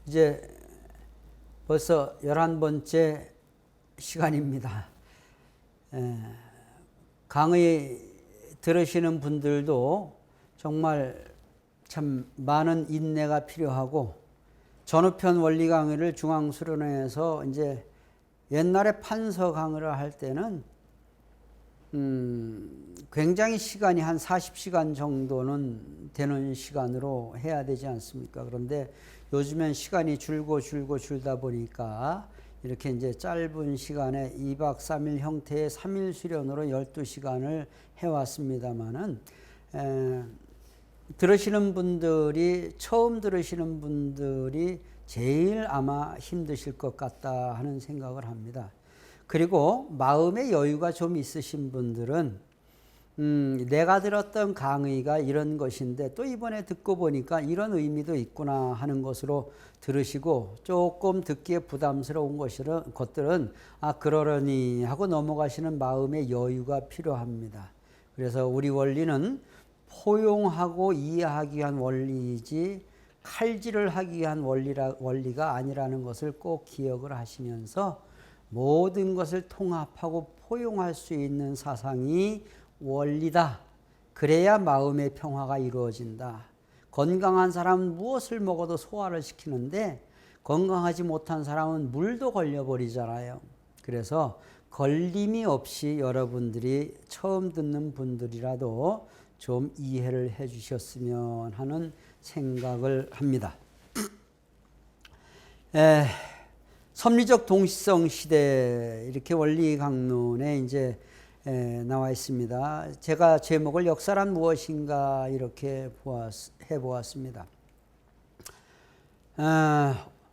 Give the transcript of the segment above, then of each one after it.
이제 벌써 11번째 시간입니다. 강의 들으시는 분들도 정말 참 많은 인내가 필요하고, 전우편 원리 강의를 중앙수련회에서 이제 옛날에 판서 강의를 할 때는 굉장히 시간이 한 40시간 정도는 되는 시간으로 해야 되지 않습니까? 그런데 요즘엔 시간이 줄다 보니까 이렇게 이제 짧은 시간에 2박 3일 형태의 3일 수련으로 12시간을 해왔습니다만은, 처음 들으시는 분들이 제일 아마 힘드실 것 같다 하는 생각을 합니다. 그리고 마음의 여유가 좀 있으신 분들은 내가 들었던 강의가 이런 것인데 또 이번에 듣고 보니까 이런 의미도 있구나 하는 것으로 들으시고, 조금 듣기에 부담스러운 것들은 그러려니 하고 넘어가시는 마음의 여유가 필요합니다. 그래서 우리 원리는 포용하고 이해하기 위한 원리이지 칼질을 하기 위한 원리가 아니라는 것을 꼭 기억을 하시면서, 모든 것을 통합하고 포용할 수 있는 사상이 원리다. 그래야 마음의 평화가 이루어진다. 건강한 사람은 무엇을 먹어도 소화를 시키는데 건강하지 못한 사람은 물도 걸려버리잖아요. 그래서 걸림이 없이 여러분들이 처음 듣는 분들이라도 좀 이해를 해 주셨으면 하는 생각을 합니다. 섭리적 동시성 시대, 이렇게 원리 강론에 이제 나와 있습니다. 제가 제목을 역사란 무엇인가 이렇게 해보았습니다.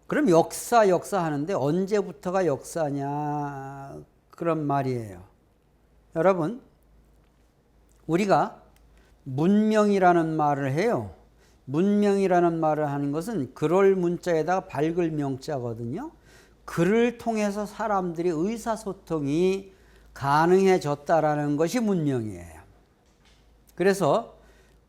그럼 역사 하는데 언제부터가 역사냐, 그런 말이에요. 여러분, 우리가 문명이라는 말을 해요. 문명이라는 말을 하는 것은 글을 문자에다가 밝을 명자거든요. 글을 통해서 사람들이 의사소통이 가능해졌다라는 것이 문명이에요. 그래서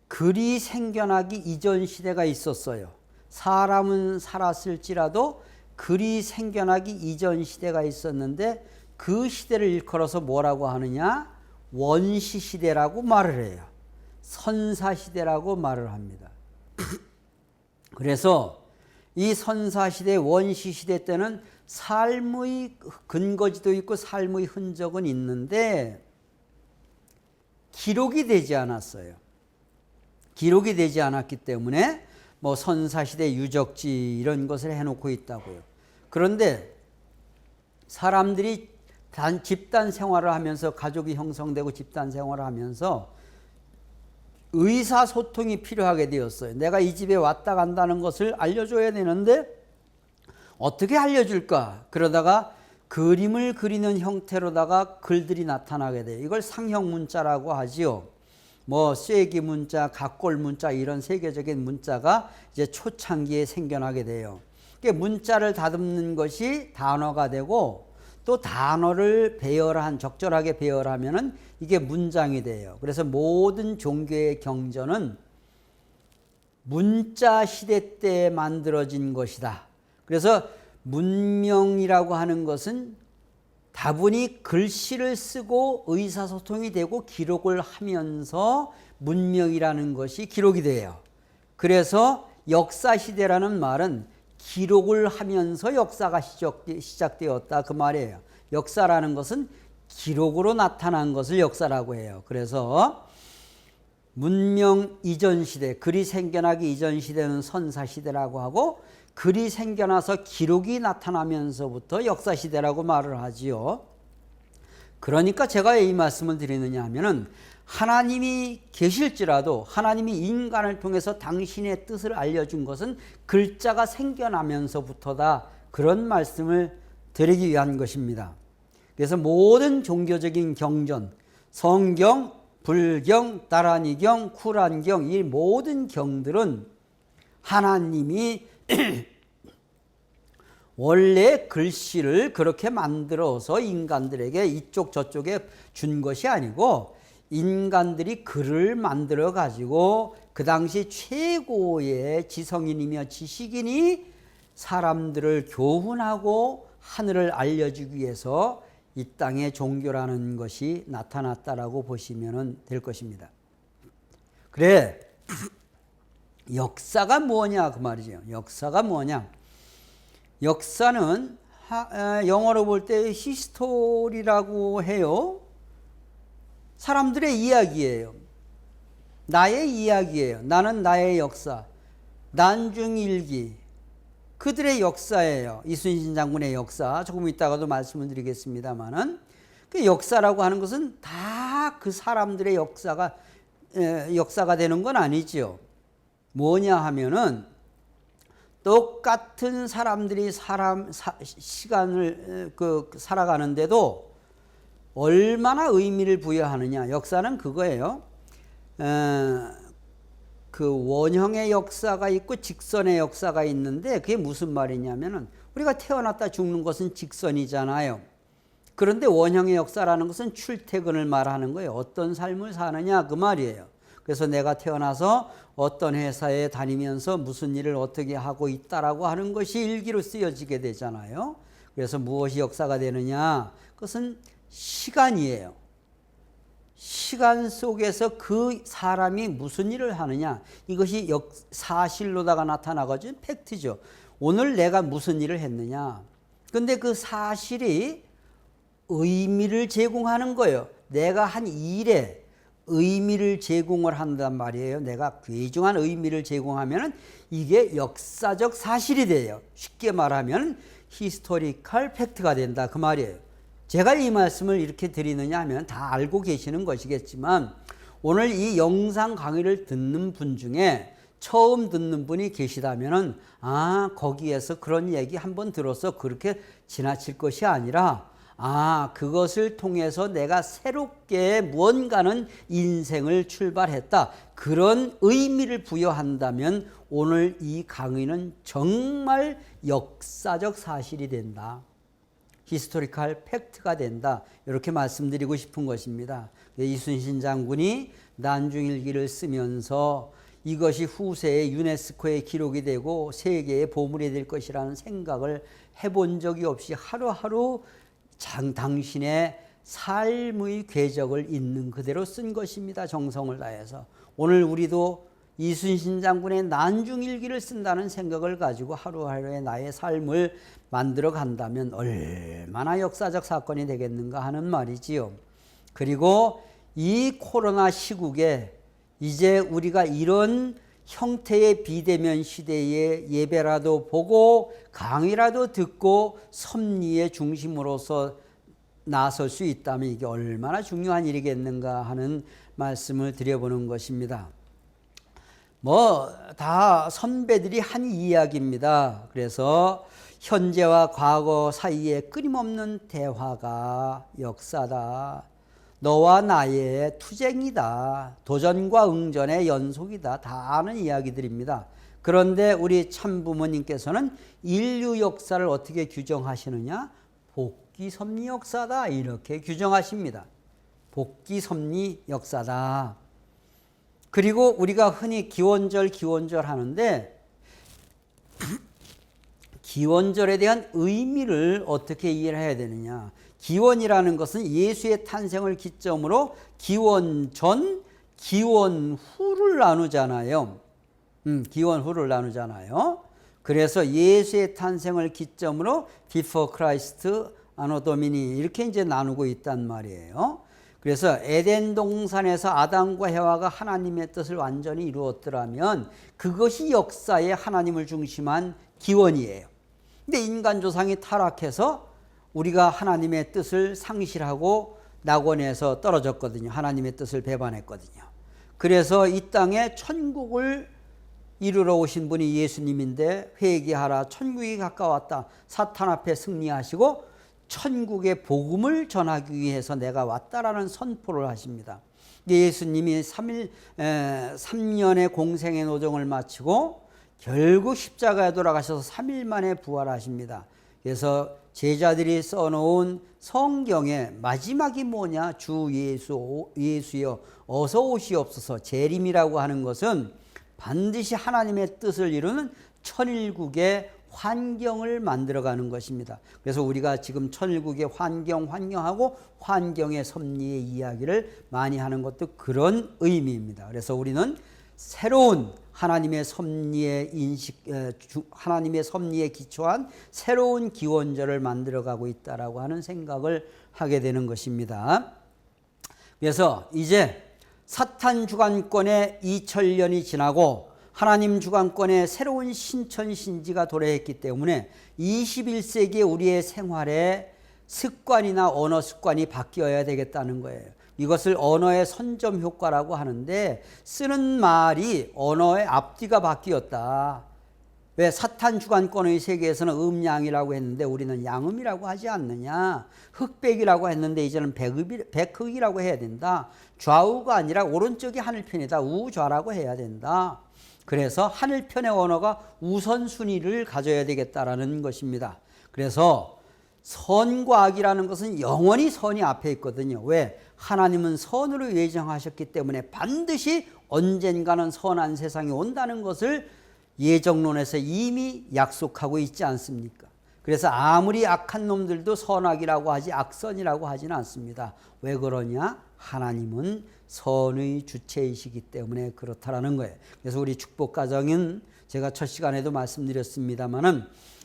글이 생겨나기 이전 시대가 있었어요. 사람은 살았을지라도 글이 생겨나기 이전 시대가 있었는데, 그 시대를 일컬어서 뭐라고 하느냐? 원시시대라고 말을 해요. 선사시대라고 말을 합니다. 그래서 이 선사시대, 원시시대 때는 삶의 근거지도 있고 삶의 흔적은 있는데 기록이 되지 않았어요. 기록이 되지 않았기 때문에 뭐 선사시대 유적지 이런 것을 해놓고 있다고요. 그런데 사람들이 집단 생활을 하면서, 가족이 형성되고 집단 생활을 하면서 의사소통이 필요하게 되었어요. 내가 이 집에 왔다 간다는 것을 알려줘야 되는데 어떻게 알려줄까? 그러다가 그림을 그리는 형태로다가 글들이 나타나게 돼요. 이걸 상형 문자라고 하지요. 뭐 쐐기 문자, 각골 문자, 이런 세계적인 문자가 이제 초창기에 생겨나게 돼요. 그러니까 문자를 다듬는 것이 단어가 되고, 또 단어를 적절하게 배열하면은 이게 문장이 돼요. 그래서 모든 종교의 경전은 문자 시대 때 만들어진 것이다. 그래서 문명이라고 하는 것은 다분히 글씨를 쓰고 의사소통이 되고 기록을 하면서 문명이라는 것이 기록이 돼요. 그래서 역사시대라는 말은 기록을 하면서 역사가 시작되었다, 그 말이에요. 역사라는 것은 기록으로 나타난 것을 역사라고 해요. 그래서 문명 이전 시대, 글이 생겨나기 이전 시대는 선사시대라고 하고, 글이 생겨나서 기록이 나타나면서부터 역사시대라고 말을 하지요. 그러니까 제가 이 말씀을 드리느냐 하면은, 하나님이 계실지라도 하나님이 인간을 통해서 당신의 뜻을 알려준 것은 글자가 생겨나면서부터다, 그런 말씀을 드리기 위한 것입니다. 그래서 모든 종교적인 경전, 성경, 불경, 다라니경, 쿠란경, 이 모든 경들은 하나님이 원래 글씨를 그렇게 만들어서 인간들에게 이쪽 저쪽에 준 것이 아니고, 인간들이 글을 만들어 가지고 그 당시 최고의 지성인이며 지식인이 사람들을 교훈하고 하늘을 알려주기 위해서 이 땅에 종교라는 것이 나타났다라고 보시면 될 것입니다. 그래, 역사가 뭐냐 그 말이죠. 역사가 뭐냐? 역사는 영어로 볼 때 히스토리라고 해요. 사람들의 이야기예요. 나의 이야기예요. 나는 나의 역사, 난중일기, 그들의 역사예요. 이순신 장군의 역사, 조금 이따가도 말씀을 드리겠습니다만은, 그 역사라고 하는 것은 다 그 사람들의 역사가 되는 건 아니죠. 뭐냐 하면은 똑같은 사람들이 시간을 살아가는데도 얼마나 의미를 부여하느냐. 역사는 그거예요. 그 원형의 역사가 있고 직선의 역사가 있는데, 그게 무슨 말이냐면은 우리가 태어났다 죽는 것은 직선이잖아요. 그런데 원형의 역사라는 것은 출퇴근을 말하는 거예요. 어떤 삶을 사느냐 그 말이에요. 그래서 내가 태어나서 어떤 회사에 다니면서 무슨 일을 어떻게 하고 있다라고 하는 것이 일기로 쓰여지게 되잖아요. 그래서 무엇이 역사가 되느냐? 그것은 시간이에요. 시간 속에서 그 사람이 무슨 일을 하느냐, 이것이 사실로다가 나타나거든 팩트죠. 오늘 내가 무슨 일을 했느냐. 근데 그 사실이 의미를 제공하는 거예요. 내가 한 일에 의미를 제공을 한단 말이에요. 내가 귀중한 의미를 제공하면 이게 역사적 사실이 돼요. 쉽게 말하면 히스토리컬 팩트가 된다 그 말이에요. 제가 이 말씀을 이렇게 드리느냐 하면 다 알고 계시는 것이겠지만, 오늘 이 영상 강의를 듣는 분 중에 처음 듣는 분이 계시다면은, 거기에서 그런 얘기 한번 들어서 그렇게 지나칠 것이 아니라, 그것을 통해서 내가 새롭게 무언가는 인생을 출발했다, 그런 의미를 부여한다면 오늘 이 강의는 정말 역사적 사실이 된다, 히스토리컬 팩트가 된다, 이렇게 말씀드리고 싶은 것입니다. 이순신 장군이 난중일기를 쓰면서 이것이 후세에 유네스코에 기록이 되고 세계의 보물이 될 것이라는 생각을 해본 적이 없이 하루하루 당신의 삶의 궤적을 있는 그대로 쓴 것입니다. 정성을 다해서. 오늘 우리도 이순신 장군의 난중일기를 쓴다는 생각을 가지고 하루하루의 나의 삶을 만들어 간다면 얼마나 역사적 사건이 되겠는가 하는 말이지요. 그리고 이 코로나 시국에 이제 우리가 이런 형태의 비대면 시대에 예배라도 보고 강의라도 듣고 섭리의 중심으로서 나설 수 있다면 이게 얼마나 중요한 일이겠는가 하는 말씀을 드려보는 것입니다. 다 선배들이 한 이야기입니다. 그래서 현재와 과거 사이에 끊임없는 대화가 역사다. 너와 나의 투쟁이다. 도전과 응전의 연속이다. 다 아는 이야기들입니다. 그런데 우리 참부모님께서는 인류 역사를 어떻게 규정하시느냐? 복귀섭리 역사다, 이렇게 규정하십니다. 복귀섭리 역사다. 그리고 우리가 흔히 기원절 하는데 기원절에 대한 의미를 어떻게 이해를 해야 되느냐. 기원이라는 것은 예수의 탄생을 기점으로 기원 전, 기원 후를 나누잖아요. 기원 후를 나누잖아요. 그래서 예수의 탄생을 기점으로 Before Christ, Anno Domini 이렇게 이제 나누고 있단 말이에요. 그래서 에덴 동산에서 아담과 해와가 하나님의 뜻을 완전히 이루었더라면 그것이 역사의 하나님을 중심한 기원이에요. 근데 인간 조상이 타락해서 우리가 하나님의 뜻을 상실하고 낙원에서 떨어졌거든요. 하나님의 뜻을 배반했거든요. 그래서 이 땅에 천국을 이루러 오신 분이 예수님인데, 회개하라, 천국이 가까웠다, 사탄 앞에 승리하시고 천국의 복음을 전하기 위해서 내가 왔다라는 선포를 하십니다. 예수님이 3년의 공생의 노정을 마치고 결국 십자가에 돌아가셔서 3일 만에 부활하십니다. 그래서 제자들이 써놓은 성경의 마지막이 뭐냐? 주 예수여 어서 오시옵소서. 재림이라고 하는 것은 반드시 하나님의 뜻을 이루는 천일국의 환경을 만들어가는 것입니다. 그래서 우리가 지금 천일국의 환경하고 환경의 섭리의 이야기를 많이 하는 것도 그런 의미입니다. 그래서 우리는 새로운 하나님의 섭리의 하나님의 섭리에 기초한 새로운 기원절을 만들어가고 있다라고 하는 생각을 하게 되는 것입니다. 그래서 이제 사탄 주관권의 2000년이 지나고 하나님 주관권의 새로운 신천신지가 도래했기 때문에 21세기에 우리의 생활의 습관이나 언어 습관이 바뀌어야 되겠다는 거예요. 이것을 언어의 선점 효과라고 하는데, 쓰는 말이 언어의 앞뒤가 바뀌었다. 왜? 사탄 주관권의 세계에서는 음양이라고 했는데 우리는 양음이라고 하지 않느냐. 흑백이라고 했는데 이제는 백흑이라고 해야 된다. 좌우가 아니라 오른쪽이 하늘편이다. 우좌라고 해야 된다. 그래서 하늘편의 언어가 우선순위를 가져야 되겠다라는 것입니다. 그래서 선과 악이라는 것은 영원히 선이 앞에 있거든요. 왜? 하나님은 선으로 예정하셨기 때문에 반드시 언젠가는 선한 세상이 온다는 것을 예정론에서 이미 약속하고 있지 않습니까? 그래서 아무리 악한 놈들도 선악이라고 하지 악선이라고 하지는 않습니다. 왜 그러냐? 하나님은 선의 주체이시기 때문에 그렇다라는 거예요. 그래서 우리 축복가정은 제가 첫 시간에도 말씀드렸습니다마는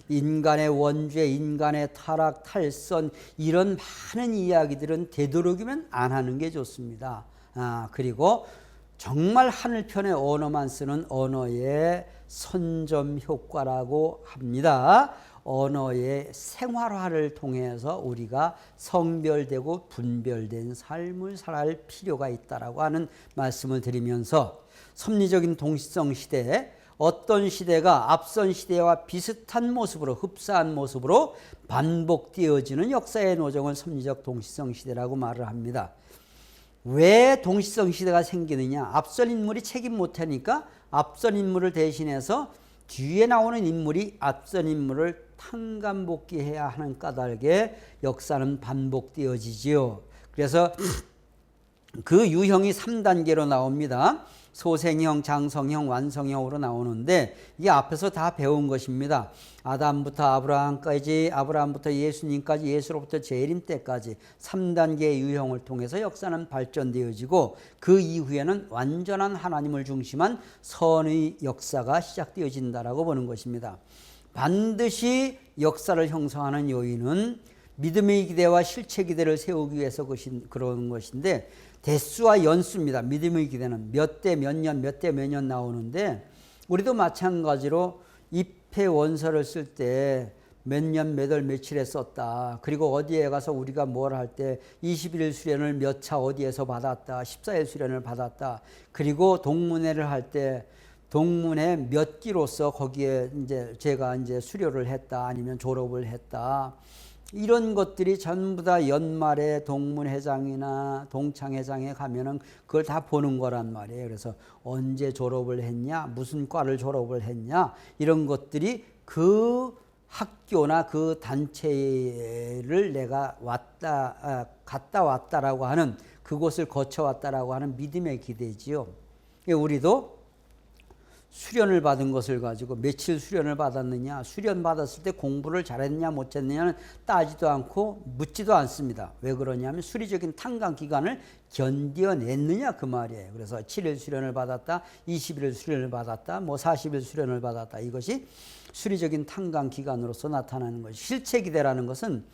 인간의 원죄, 인간의 타락, 탈선 이런 많은 이야기들은 되도록이면 안 하는 게 좋습니다. 그리고 정말 하늘편의 언어만 쓰는 언어의 선점 효과라고 합니다. 언어의 생활화를 통해서 우리가 성별되고 분별된 삶을 살아갈 필요가 있다라고 하는 말씀을 드리면서, 섭리적인 동시성 시대에 어떤 시대가 앞선 시대와 비슷한 모습으로, 흡사한 모습으로 반복되어지는 역사의 노정을 섭리적 동시성 시대라고 말을 합니다. 왜 동시성 시대가 생기느냐? 앞선 인물이 책임 못하니까 앞선 인물을 대신해서 뒤에 나오는 인물이 앞선 인물을 탕감복귀해야 하는 까닭에 역사는 반복되어지지요. 그래서 그 유형이 3단계로 나옵니다. 소생형, 장성형, 완성형으로 나오는데 이게 앞에서 다 배운 것입니다. 아담부터 아브라함까지, 아브라함부터 예수님까지, 예수로부터 재림 때까지 3단계의 유형을 통해서 역사는 발전되어지고, 그 이후에는 완전한 하나님을 중심한 선의 역사가 시작되어진다라고 보는 것입니다. 반드시 역사를 형성하는 요인은 믿음의 기대와 실체 기대를 세우기 위해서 그런 것인데, 대수와 연수입니다. 믿음의 기대는 몇 대 몇 년, 몇 대 몇 년 나오는데, 우리도 마찬가지로 입회 원서를 쓸 때 몇 년, 몇 월, 며칠에 썼다. 그리고 어디에 가서 우리가 뭘 할 때 21일 수련을 몇 차 어디에서 받았다. 14일 수련을 받았다. 그리고 동문회를 할 때 동문회 몇 기로서 거기에 이제 제가 이제 수료를 했다. 아니면 졸업을 했다. 이런 것들이 전부 다 연말에 동문회장이나 동창회장에 가면은 그걸 다 보는 거란 말이에요. 그래서 언제 졸업을 했냐, 무슨 과를 졸업을 했냐, 이런 것들이 그 학교나 그 단체를 내가 갔다 왔다라고 하는, 그곳을 거쳐왔다라고 하는 믿음의 기대지요. 우리도 수련을 받은 것을 가지고 며칠 수련을 받았느냐, 수련 받았을 때 공부를 잘했느냐 못했느냐는 따지도 않고 묻지도 않습니다. 왜 그러냐면 수리적인 탕감 기간을 견뎌냈느냐 그 말이에요. 그래서 7일 수련을 받았다, 21일 수련을 받았다, 40일 수련을 받았다. 이것이 수리적인 탕감 기간으로서 나타나는 것이, 실체 기대라는 것은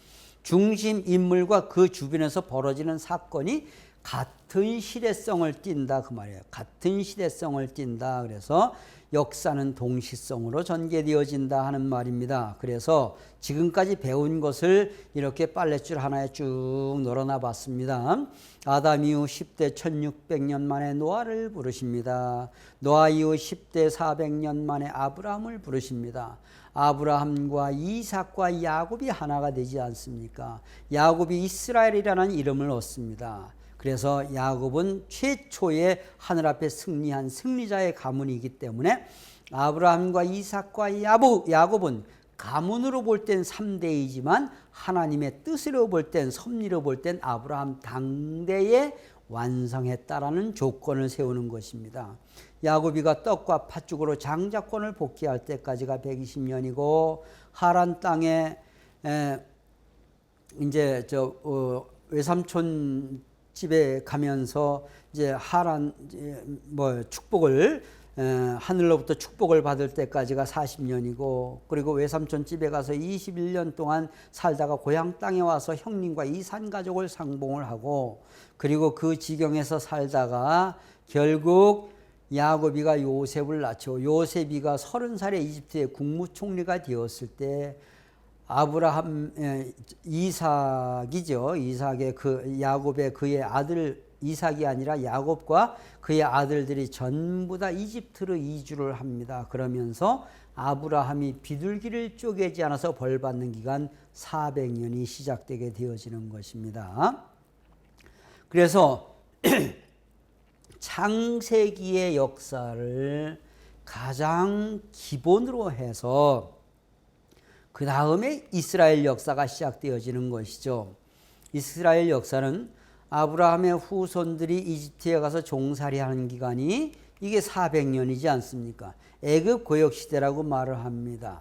중심 인물과 그 주변에서 벌어지는 사건이 같은 시대성을 띈다 그 말이에요. 같은 시대성을 띈다. 그래서 역사는 동시성으로 전개되어진다 하는 말입니다. 그래서 지금까지 배운 것을 이렇게 빨랫줄 하나에 쭉 널어놔 봤습니다. 아담 이후 10대 1600년 만에 노아를 부르십니다. 노아 이후 10대 400년 만에 아브라함을 부르십니다. 아브라함과 이삭과 야곱이 하나가 되지 않습니까? 야곱이 이스라엘이라는 이름을 얻습니다. 그래서 야곱은 최초의 하늘 앞에 승리한 승리자의 가문이기 때문에 아브라함과 이삭과 야곱은 가문으로 볼 땐 3대이지만 하나님의 뜻으로 볼 땐, 섭리로 볼 땐 아브라함 당대의 완성했다라는 조건을 세우는 것입니다. 야곱이가 떡과 팥죽으로 장자권을 복귀할 때까지가 120년이고 하란 땅에 이제 외삼촌 집에 가면서 이제 하란 축복을 하늘로부터 축복을 받을 때까지가 40년이고, 그리고 외삼촌 집에 가서 21년 동안 살다가 고향 땅에 와서 형님과 이산 가족을 상봉을 하고, 그리고 그 지경에서 살다가 결국 야곱이가 요셉을 낳죠. 요셉이가 30살에 이집트의 국무총리가 되었을 때 아브라함, 이삭이죠. 이삭의 야곱의 그의 아들 이삭이 아니라 야곱과 그의 아들들이 전부 다 이집트로 이주를 합니다. 그러면서 아브라함이 비둘기를 쪼개지 않아서 벌받는 기간 400년이 시작되게 되어지는 것입니다. 그래서 창세기의 역사를 가장 기본으로 해서 그 다음에 이스라엘 역사가 시작되어지는 것이죠. 이스라엘 역사는 아브라함의 후손들이 이집트에 가서 종살이하는 기간이 이게 400년이지 않습니까? 애굽 고역 시대라고 말을 합니다.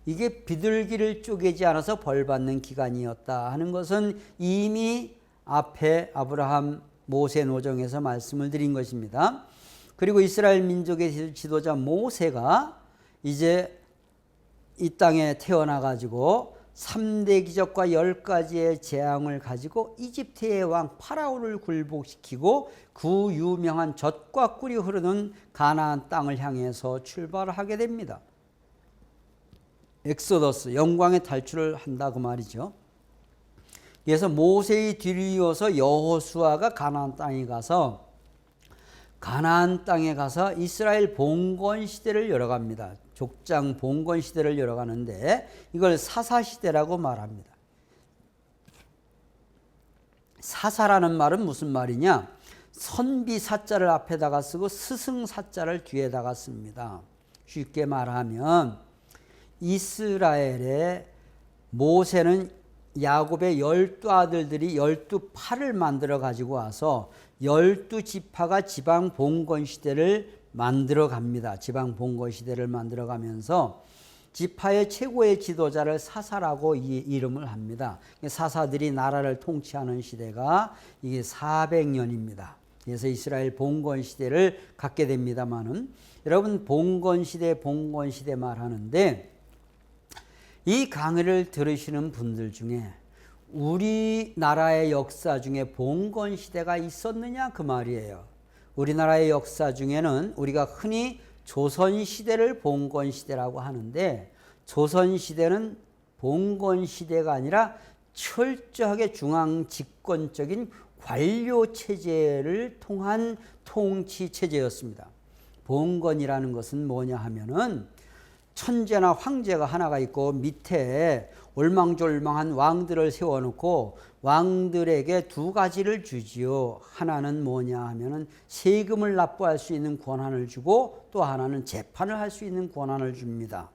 이게 비둘기를 쪼개지 않아서 벌받는 기간이었다 하는 것은 이미 앞에 아브라함 모세 노정에서 말씀을 드린 것입니다. 그리고 이스라엘 민족의 지도자 모세가 이제 이 땅에 태어나 가지고 3대 기적과 10가지의 재앙을 가지고 이집트의 왕 파라오를 굴복시키고 그 유명한 젖과 꿀이 흐르는 가나안 땅을 향해서 출발하게 됩니다. 엑소더스, 영광의 탈출을 한다 그 말이죠. 그래서 모세의 뒤를 이어서 여호수아가 가나안 땅에 가서 이스라엘 봉건 시대를 열어갑니다. 족장 봉건 시대를 열어가는데 이걸 사사시대라고 말합니다. 사사라는 말은 무슨 말이냐? 선비 사자를 앞에다가 쓰고 스승 사자를 뒤에다가 씁니다. 쉽게 말하면 이스라엘의 모세는 야곱의 12아들들이 12팔을 만들어 가지고 와서 12지파가 지방 봉건 시대를 만들어 갑니다. 지방 봉건 시대를 만들어 가면서 지파의 최고의 지도자를 사사라고 이름을 합니다. 사사들이 나라를 통치하는 시대가 이게 400년입니다. 그래서 이스라엘 봉건 시대를 갖게 됩니다만은, 여러분 봉건 시대 말하는데 이 강의를 들으시는 분들 중에 우리나라의 역사 중에 봉건 시대가 있었느냐 그 말이에요. 우리나라의 역사 중에는 우리가 흔히 조선시대를 봉건시대라고 하는데, 조선시대는 봉건시대가 아니라 철저하게 중앙집권적인 관료체제를 통한 통치체제였습니다. 봉건이라는 것은 뭐냐 하면은 천재나 황제가 하나가 있고 밑에 올망졸망한 왕들을 세워놓고 왕들에게 두 가지를 주지요. 하나는 뭐냐 하면은 세금을 납부할 수 있는 권한을 주고, 또 하나는 재판을 할 수 있는 권한을 줍니다.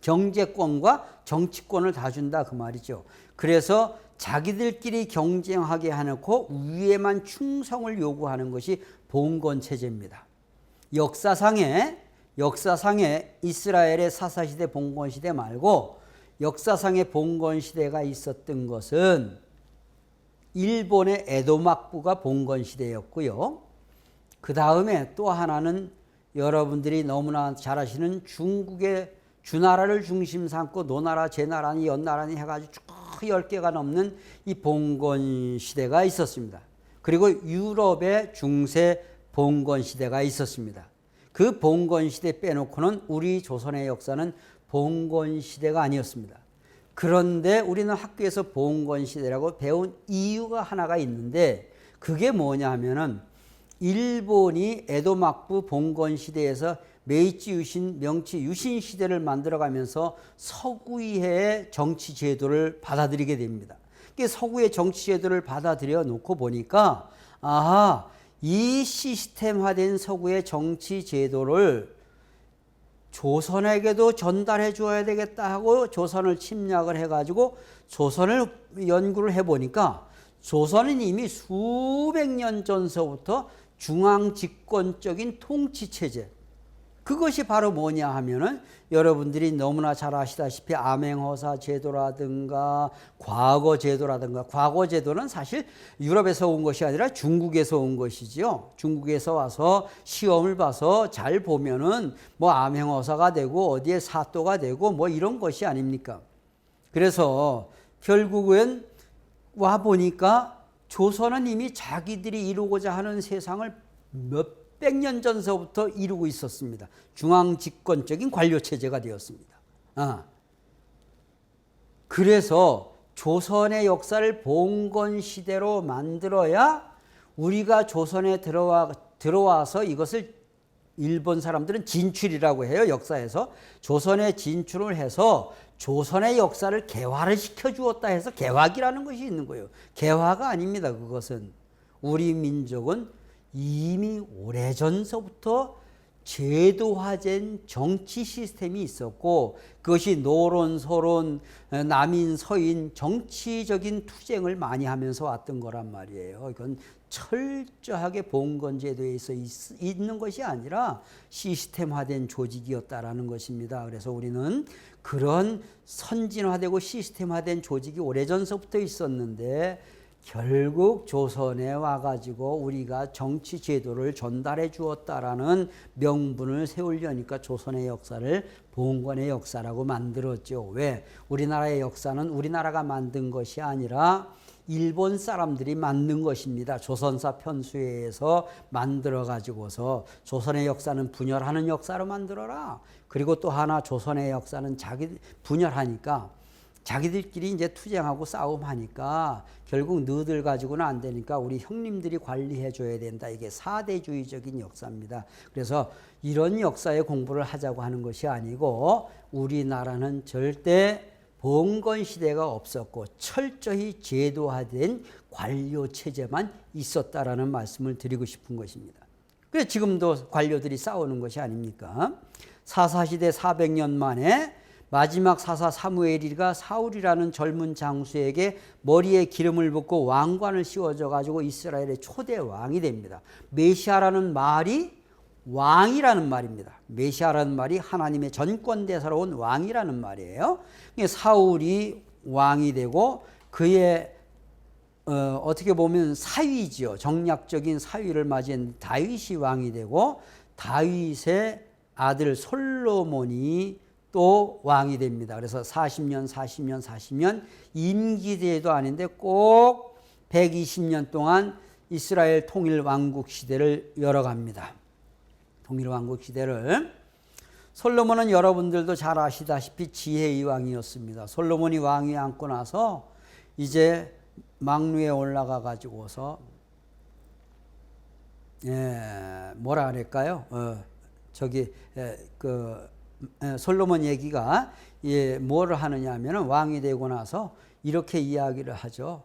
경제권과 정치권을 다 준다 그 말이죠. 그래서 자기들끼리 경쟁하게 해놓고 위에만 충성을 요구하는 것이 봉건 체제입니다. 역사상에 이스라엘의 사사시대 봉건시대 말고 역사상의 봉건시대가 있었던 것은 일본의 에도막부가 봉건시대였고요. 그 다음에 또 하나는 여러분들이 너무나 잘 아시는 중국의 주나라를 중심 삼고 노나라, 제나라니, 연나라니 해가지고 쭉 10개가 넘는 이 봉건시대가 있었습니다. 그리고 유럽의 중세 봉건시대가 있었습니다. 그 봉건시대 빼놓고는 우리 조선의 역사는 봉건시대가 아니었습니다. 그런데 우리는 학교에서 봉건시대라고 배운 이유가 하나가 있는데, 그게 뭐냐 하면은 일본이 에도막부 봉건시대에서 메이지 유신, 명치 유신 시대를 만들어가면서 서구의 정치 제도를 받아들이게 됩니다. 서구의 정치 제도를 받아들여 놓고 보니까, 아하, 이 시스템화된 서구의 정치 제도를 조선에게도 전달해 줘야 되겠다 하고 조선을 침략을 해가지고 조선을 연구를 해보니까 조선은 이미 수백 년 전서부터 중앙 집권적인 통치 체제, 그것이 바로 뭐냐 하면은 여러분들이 너무나 잘 아시다시피 암행어사 제도라든가 과거 제도는 사실 유럽에서 온 것이 아니라 중국에서 온 것이지요. 중국에서 와서 시험을 봐서 잘 보면은 뭐 암행어사가 되고 어디에 사또가 되고 뭐 이런 것이 아닙니까? 그래서 결국은 와 보니까 조선은 이미 자기들이 이루고자 하는 세상을 몇백 년 전서부터 이루고 있었습니다. 중앙 집권적인 관료 체제가 되었습니다. 그래서 조선의 역사를 봉건 시대로 만들어야 우리가 조선에 들어와서 이것을 일본 사람들은 진출이라고 해요. 역사에서 조선에 진출을 해서 조선의 역사를 개화를 시켜주었다 해서 개화기라는 것이 있는 거예요. 개화가 아닙니다. 그것은 우리 민족은 이미 오래전서부터 제도화된 정치 시스템이 있었고 그것이 노론, 소론, 남인, 서인 정치적인 투쟁을 많이 하면서 왔던 거란 말이에요. 이건 철저하게 봉건제도에 있는 것이 아니라 시스템화된 조직이었다라는 것입니다. 그래서 우리는 그런 선진화되고 시스템화된 조직이 오래전서부터 있었는데 결국 조선에 와가지고 우리가 정치 제도를 전달해 주었다라는 명분을 세우려니까 조선의 역사를 봉건의 역사라고 만들었죠. 왜? 우리나라의 역사는 우리나라가 만든 것이 아니라 일본 사람들이 만든 것입니다. 조선사 편수회에서 만들어 가지고서 조선의 역사는 분열하는 역사로 만들어라. 그리고 또 하나 조선의 역사는 분열하니까 자기들끼리 이제 투쟁하고 싸움하니까 결국 너희들 가지고는 안 되니까 우리 형님들이 관리해 줘야 된다. 이게 사대주의적인 역사입니다. 그래서 이런 역사의 공부를 하자고 하는 것이 아니고 우리나라는 절대 봉건 시대가 없었고 철저히 제도화된 관료 체제만 있었다라는 말씀을 드리고 싶은 것입니다. 그래서 지금도 관료들이 싸우는 것이 아닙니까? 사사시대 400년 만에 마지막 사사 사무엘이가 사울이라는 젊은 장수에게 머리에 기름을 붓고 왕관을 씌워줘 가지고 이스라엘의 초대 왕이 됩니다. 메시아라는 말이 왕이라는 말입니다. 메시아라는 말이 하나님의 전권대사로 온 왕이라는 말이에요. 사울이 왕이 되고 그의 어떻게 보면 사위지요. 정략적인 사위를 맞이한 다윗이 왕이 되고 다윗의 아들 솔로몬이 또 왕이 됩니다. 그래서 40년 임기제도 아닌데 꼭 120년 동안 이스라엘 통일 왕국 시대를 열어갑니다. 통일 왕국 시대를. 솔로몬은 여러분들도 잘 아시다시피 지혜의 왕이었습니다. 솔로몬이 왕위에 앉고 나서 이제 망루에 올라가 가지고서 뭐라 그럴까요? 솔로몬 얘기가 뭐를 하느냐 하면은 왕이 되고 나서 이렇게 이야기를 하죠.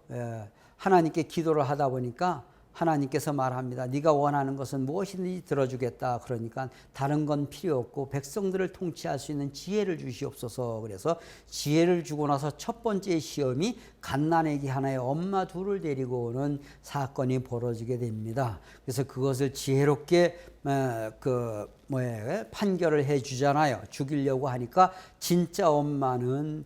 하나님께 기도를 하다 보니까 하나님께서 말합니다. 네가 원하는 것은 무엇이든지 들어주겠다. 그러니까 다른 건 필요 없고 백성들을 통치할 수 있는 지혜를 주시옵소서. 그래서 지혜를 주고 나서 첫 번째 시험이 갓난아기 하나의 엄마 둘을 데리고 오는 사건이 벌어지게 됩니다. 그래서 그것을 지혜롭게 판결을 해주잖아요. 죽이려고 하니까 진짜 엄마는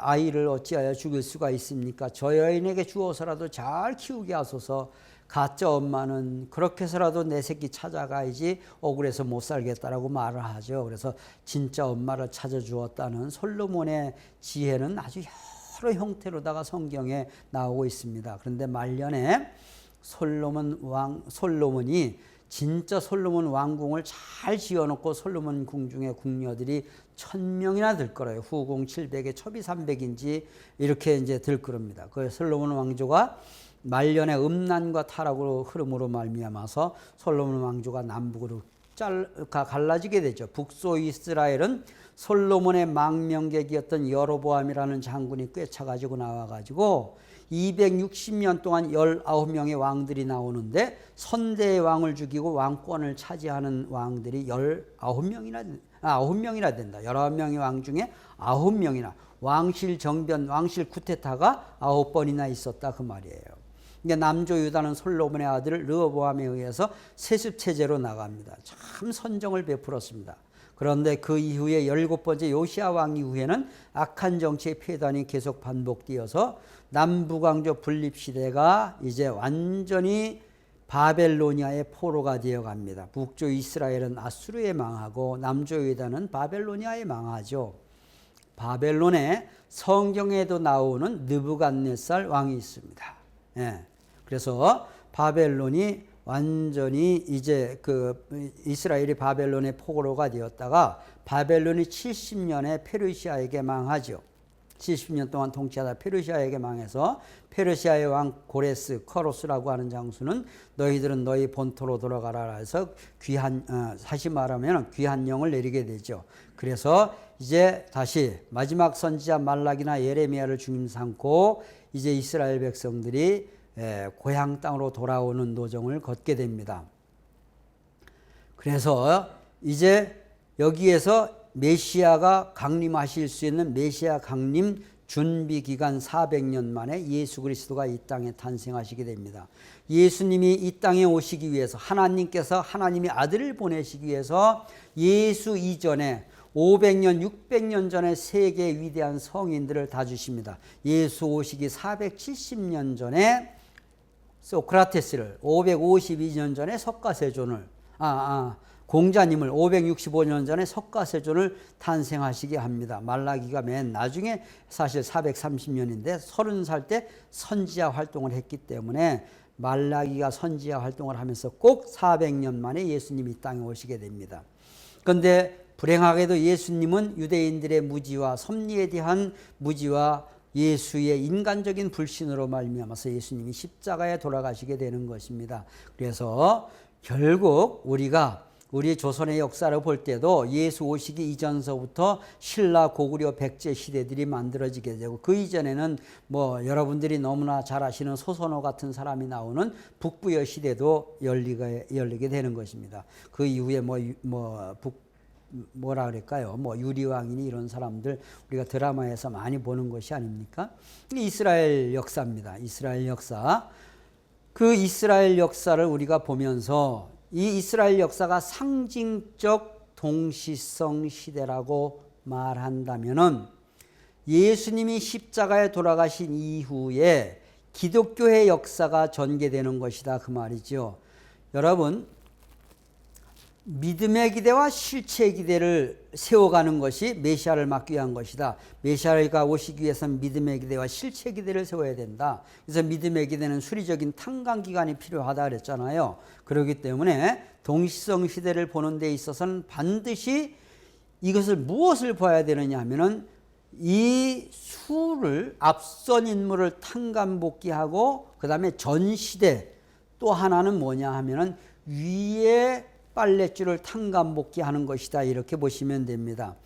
아이를 어찌하여 죽일 수가 있습니까? 저 여인에게 주어서라도 잘 키우게 하소서. 가짜 엄마는 그렇게 해서라도 내 새끼 찾아가야지 억울해서 못 살겠다라고 말을 하죠. 그래서 진짜 엄마를 찾아주었다는 솔로몬의 지혜는 아주 여러 형태로다가 성경에 나오고 있습니다. 그런데 말년에 솔로몬이 진짜 솔로몬 왕궁을 잘 지어놓고 솔로몬 궁중의 궁녀들이 1000명이나 될 거래요. 후궁 700에 첩이 300인지 이렇게 이제 될 겁니다. 그 솔로몬 왕조가 말년에 음란과 타락으로 흐름으로 말미암아서 솔로몬 왕조가 남북으로 갈라지게 되죠. 북소 이스라엘은 솔로몬의 망명객이었던 여로보암이라는 장군이 꿰차가지고 나와가지고 260년 동안 19명의 왕들이 나오는데 선대의 왕을 죽이고 왕권을 차지하는 왕들이 9명이나 된다. 19명의 왕 중에 9명이나 왕실 정변, 왕실 쿠데타가 9번이나 있었다 그 말이에요. 그러니까 남조 유다는 솔로몬의 아들 르호보암에 의해서 세습 체제로 나갑니다. 참 선정을 베풀었습니다. 그런데 그 이후에 17번째 요시야 왕 이후에는 악한 정치의 폐단이 계속 반복되어서 남북왕조 분립시대가 이제 완전히 바벨로니아의 포로가 되어갑니다. 북조 이스라엘은 아수르에 망하고 남조 유다는 바벨로니아에 망하죠. 바벨론에 성경에도 나오는 느부갓네살 왕이 있습니다. 예. 그래서 바벨론이 완전히 이제 이스라엘이 바벨론의 포로가 되었다가 바벨론이 70년에 페르시아에게 망하죠. 70년 동안 통치하다 페르시아에게 망해서 페르시아의 왕 고레스 커로스라고 하는 장수는 너희들은 너희 본토로 돌아가라 해서 다시 말하면 귀환령을 내리게 되죠. 그래서 이제 다시 마지막 선지자 말라기나 예레미야를 중심 삼고 이제 이스라엘 백성들이 고향 땅으로 돌아오는 도정을 걷게 됩니다. 그래서 이제 여기에서 메시아가 강림하실 수 있는 메시아 강림 준비 기간 400년 만에 예수 그리스도가 이 땅에 탄생하시게 됩니다. 예수님이 이 땅에 오시기 위해서 하나님께서 하나님의 아들을 보내시기 위해서 예수 이전에 500년, 600년 전에 세계의 위대한 성인들을 다 주십니다. 예수 오시기 470년 전에 소크라테스를, 552년 전에 석가세존을, 공자님을 565년 전에 석가세존을 탄생하시게 합니다. 말라기가 맨 나중에 사실 430년인데 30살 때 선지자 활동을 했기 때문에 말라기가 선지자 활동을 하면서 꼭 400년 만에 예수님이 이 땅에 오시게 됩니다. 그런데 불행하게도 예수님은 유대인들의 무지와 섭리에 대한 무지와 예수의 인간적인 불신으로 말미암아서 예수님이 십자가에 돌아가시게 되는 것입니다. 그래서 결국 우리 조선의 역사를 볼 때도 예수 오시기 이전서부터 신라 고구려 백제 시대들이 만들어지게 되고 그 이전에는 여러분들이 너무나 잘 아시는 소선호 같은 사람이 나오는 북부여 시대도 열리게 되는 것입니다. 그 이후에 뭐라 그럴까요? 유리왕이니 이런 사람들 우리가 드라마에서 많이 보는 것이 아닙니까? 이스라엘 역사입니다. 이스라엘 역사. 그 이스라엘 역사를 우리가 보면서 이 이스라엘 역사가 상징적 동시성 시대라고 말한다면은 예수님이 십자가에 돌아가신 이후에 기독교의 역사가 전개되는 것이다 그 말이죠. 여러분, 믿음의 기대와 실체의 기대를 세워가는 것이 메시아를 막기 위한 것이다. 메시아가 오시기 위해서는 믿음의 기대와 실체의 기대를 세워야 된다. 그래서 믿음의 기대는 수리적인 탕감기간이 필요하다 그랬잖아요. 그렇기 때문에 동시성 시대를 보는 데 있어서는 반드시 이것을 무엇을 봐야 되느냐 하면은 이 수를 앞선 인물을 탕감복귀하고 그 다음에 전시대 또 하나는 뭐냐 하면은 위에 빨랫줄을 탕감복귀하는 것이다 이렇게 보시면 됩니다.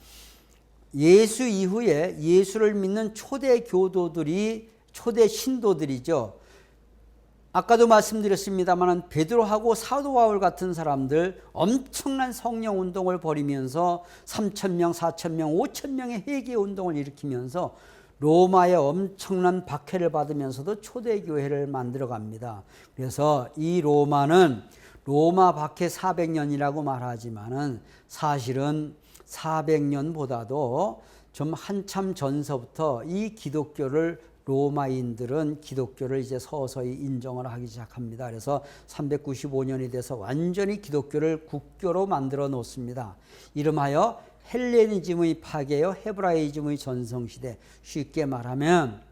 예수 이후에 예수를 믿는 초대 교도들이 초대 신도들이죠. 아까도 말씀드렸습니다만 베드로하고 사도 바울 같은 사람들 엄청난 성령 운동을 벌이면서 3,000명, 4,000명, 5,000명의 회개 운동을 일으키면서 로마의 엄청난 박해를 받으면서도 초대교회를 만들어 갑니다. 그래서 이 로마는 로마 박해 400년이라고 말하지만은 사실은 400년보다도 좀 한참 전서부터 이 기독교를 로마인들은 기독교를 이제 서서히 인정을 하기 시작합니다. 그래서 395년이 돼서 완전히 기독교를 국교로 만들어 놓습니다. 이름하여 헬레니즘의 파괴요, 헤브라이즘의 전성시대. 쉽게 말하면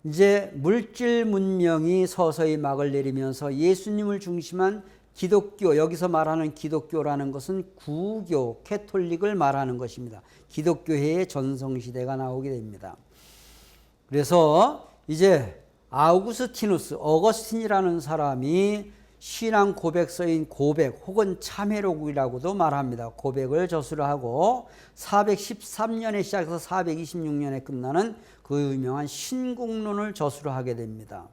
이제 물질 문명이 서서히 막을 내리면서 예수님을 중심한 기독교, 여기서 말하는 기독교라는 것은 구교, 캐톨릭을 말하는 것입니다. 기독교회의 전성시대가 나오게 됩니다. 그래서 이제 아우구스티누스, 어거스틴이라는 사람이 신앙 고백서인 고백 혹은 참회록이라고도 말합니다. 고백을 저술을 하고 413년에 시작해서 426년에 끝나는 그 유명한 신국론을 저술을 하게 됩니다.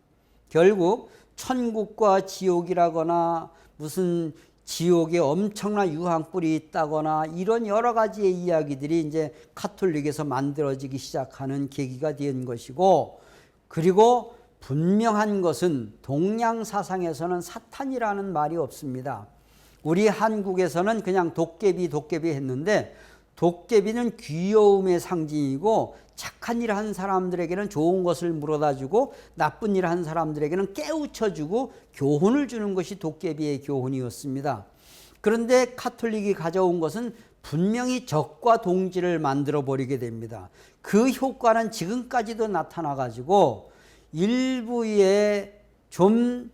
결국 천국과 지옥이라거나 무슨 지옥에 엄청난 유황불이 있다거나 이런 여러 가지의 이야기들이 이제 가톨릭에서 만들어지기 시작하는 계기가 된 것이고, 그리고 분명한 것은 동양 사상에서는 사탄이라는 말이 없습니다. 우리 한국에서는 그냥 도깨비 했는데, 도깨비는 귀여움의 상징이고 착한 일 한 사람들에게는 좋은 것을 물어다 주고 나쁜 일 한 사람들에게는 깨우쳐 주고 교훈을 주는 것이 도깨비의 교훈이었습니다. 그런데 가톨릭이 가져온 것은 분명히 적과 동지를 만들어 버리게 됩니다. 그 효과는 지금까지도 나타나 가지고 일부의 좀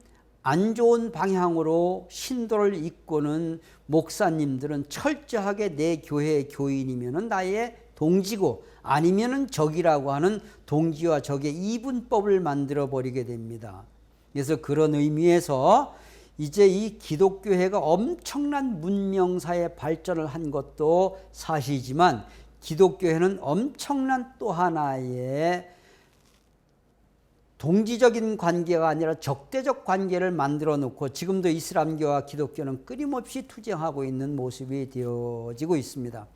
안 좋은 방향으로 신도를 이끄는 목사님들은 철저하게 내 교회의 교인이면은 나의 동지고 아니면은 적이라고 하는 동지와 적의 이분법을 만들어 버리게 됩니다. 그래서 그런 의미에서 이제 이 기독교회가 엄청난 문명사에 발전을 한 것도 사실이지만, 기독교회는 엄청난 또 하나의 동지적인 관계가 아니라 적대적 관계를 만들어 놓고 지금도 이슬람교와 기독교는 끊임없이 투쟁하고 있는 모습이 되어지고 있습니다.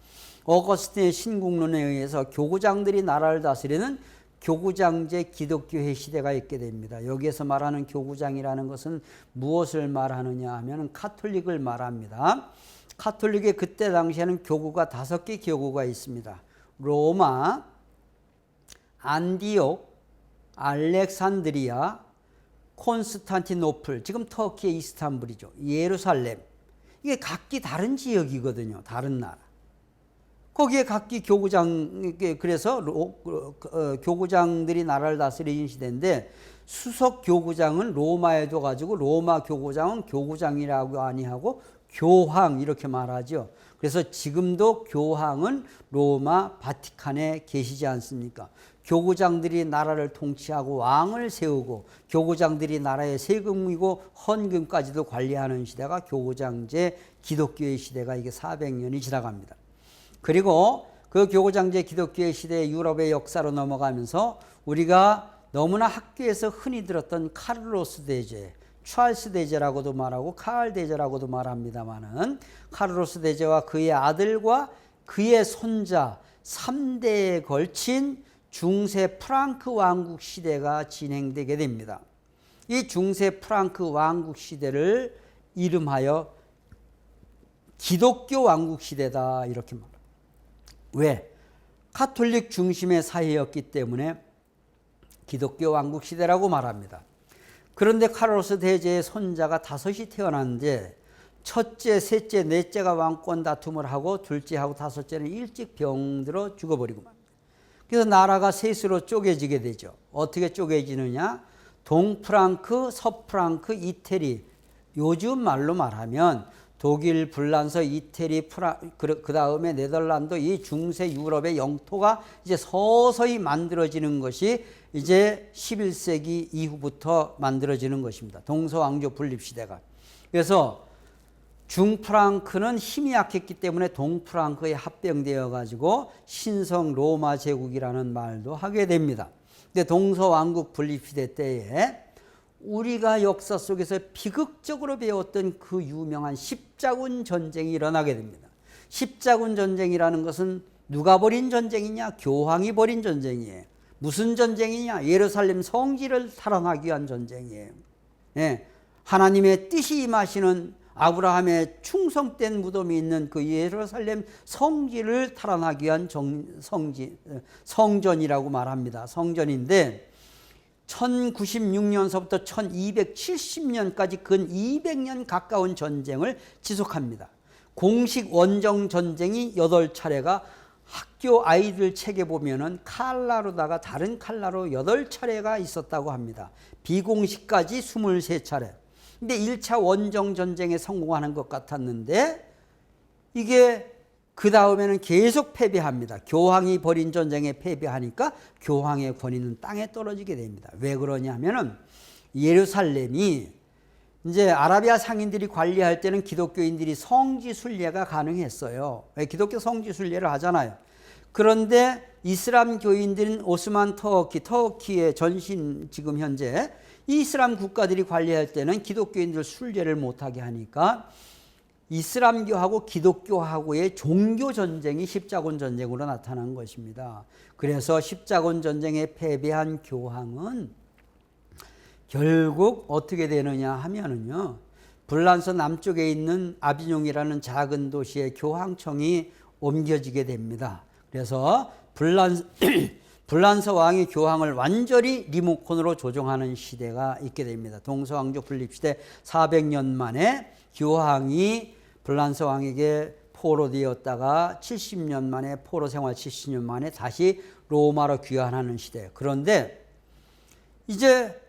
어거스틴의 신국론에 의해서 교구장들이 나라를 다스리는 교구장제 기독교회 시대가 있게 됩니다. 여기에서 말하는 교구장이라는 것은 무엇을 말하느냐 하면 가톨릭을 말합니다. 가톨릭의 그때 당시에는 교구가 5개 교구가 있습니다. 로마, 안디옥, 알렉산드리아, 콘스탄티노플, 지금 터키의 이스탄불이죠. 예루살렘. 이게 각기 다른 지역이거든요. 다른 나라. 거기에 각기 교구장, 그래서 교구장들이 나라를 다스리는 시대인데, 수석 교구장은 로마에 둬가지고 로마 교구장은 교구장이라고 아니하고 교황 이렇게 말하죠. 그래서 지금도 교황은 로마 바티칸에 계시지 않습니까? 교구장들이 나라를 통치하고 왕을 세우고 교구장들이 나라의 세금이고 헌금까지도 관리하는 시대가 교구장제 기독교의 시대가 이게 400년이 지나갑니다. 그리고 그 교구장제 기독교의 시대의 유럽의 역사로 넘어가면서 우리가 너무나 학교에서 흔히 들었던 카를로스 대제, 찰스 대제라고도 말하고 카를 대제라고도 말합니다마는, 카를로스 대제와 그의 아들과 그의 손자 3대에 걸친 중세 프랑크 왕국 시대가 진행되게 됩니다. 이 중세 프랑크 왕국 시대를 이름하여 기독교 왕국 시대다 이렇게 말합니다. 왜? 가톨릭 중심의 사회였기 때문에 기독교 왕국 시대라고 말합니다. 그런데 카를로스 대제의 손자가 5이 태어났는데 첫째, 셋째, 넷째가 왕권 다툼을 하고 둘째하고 다섯째는 일찍 병들어 죽어버리고 맙니다. 그래서 나라가 셋으로 쪼개지게 되죠. 어떻게 쪼개지느냐? 동프랑크, 서프랑크, 이태리. 요즘 말로 말하면 독일, 불란서, 이태리, 그 다음에 네덜란드, 이 중세 유럽의 영토가 이제 서서히 만들어지는 것이 이제 11세기 이후부터 만들어지는 것입니다. 동서왕조 분립시대가. 그래서 중프랑크는 힘이 약했기 때문에 동프랑크에 합병되어 가지고 신성 로마 제국이라는 말도 하게 됩니다. 근데 동서왕국 분립시대 때에 우리가 역사 속에서 비극적으로 배웠던 그 유명한 십자군 전쟁이 일어나게 됩니다. 십자군 전쟁이라는 것은 누가 벌인 전쟁이냐? 교황이 벌인 전쟁이에요. 무슨 전쟁이냐? 예루살렘 성지를 탈환하기 위한 전쟁이에요. 예, 하나님의 뜻이 임하시는 아브라함의 충성된 무덤이 있는 그 예루살렘 성지를 탈환하기 위한 성전이라고 말합니다. 성전인데 1096년서부터 1270년까지 근 200년 가까운 전쟁을 지속합니다. 공식 원정 전쟁이 8차례가 학교 아이들 책에 보면은 칼라로다가 다른 칼라로 8차례가 있었다고 합니다. 비공식까지 23차례. 근데 1차 원정 전쟁에 성공하는 것 같았는데 이게 그 다음에는 계속 패배합니다. 교황이 벌인 전쟁에 패배하니까 교황의 권위는 땅에 떨어지게 됩니다. 왜 그러냐면은 예루살렘이 이제 아라비아 상인들이 관리할 때는 기독교인들이 성지 순례가 가능했어요. 기독교 성지 순례를 하잖아요. 그런데 이슬람 교인들은 오스만 터키의 전신 지금 현재 이슬람 국가들이 관리할 때는 기독교인들 순례를 못하게 하니까 이슬람교하고 기독교하고의 종교 전쟁이 십자군 전쟁으로 나타난 것입니다. 그래서 십자군 전쟁에 패배한 교황은 결국 어떻게 되느냐 하면은요, 불란서 남쪽에 있는 아비뇽이라는 작은 도시의 교황청이 옮겨지게 됩니다. 그래서 불란서 왕이 교황을 완전히 리모컨으로 조종하는 시대가 있게 됩니다. 동서왕조 분립시대 400년 만에 교황이 불란서 왕에게 포로되었다가 70년 만에 포로 생활 70년 만에 다시 로마로 귀환하는 시대. 그런데 이제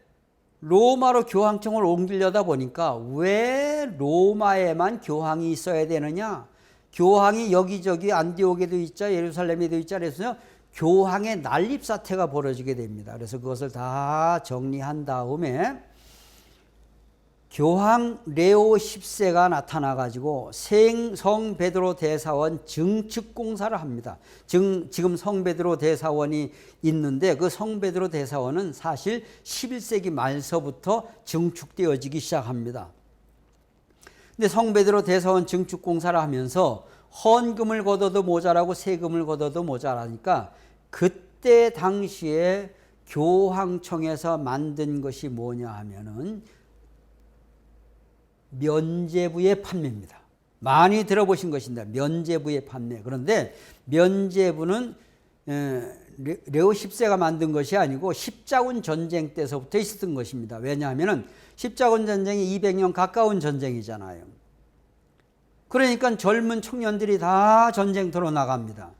로마로 교황청을 옮기려다 보니까 왜 로마에만 교황이 있어야 되느냐? 교황이 여기저기 안디옥에도 있자 예루살렘에도 있자 그래서 교황의 난립 사태가 벌어지게 됩니다. 그래서 그것을 다 정리한 다음에 교황 레오 10세가 나타나가지고 성 베드로 대사원 증축 공사를 합니다. 지금 성 베드로 대사원이 있는데 그 성 베드로 대사원은 사실 11세기 말서부터 증축되어지기 시작합니다. 근데 성 베드로 대사원 증축 공사를 하면서 헌금을 걷어도 모자라고 세금을 걷어도 모자라니까 그때 당시에 교황청에서 만든 것이 뭐냐 하면은 면죄부의 판매입니다. 많이 들어보신 것입니다. 면죄부의 판매. 그런데 면죄부는 레오 10세가 만든 것이 아니고 십자군 전쟁 때서부터 있었던 것입니다. 왜냐하면 십자군 전쟁이 200년 가까운 전쟁이잖아요. 그러니까 젊은 청년들이 다 전쟁터로 나갑니다.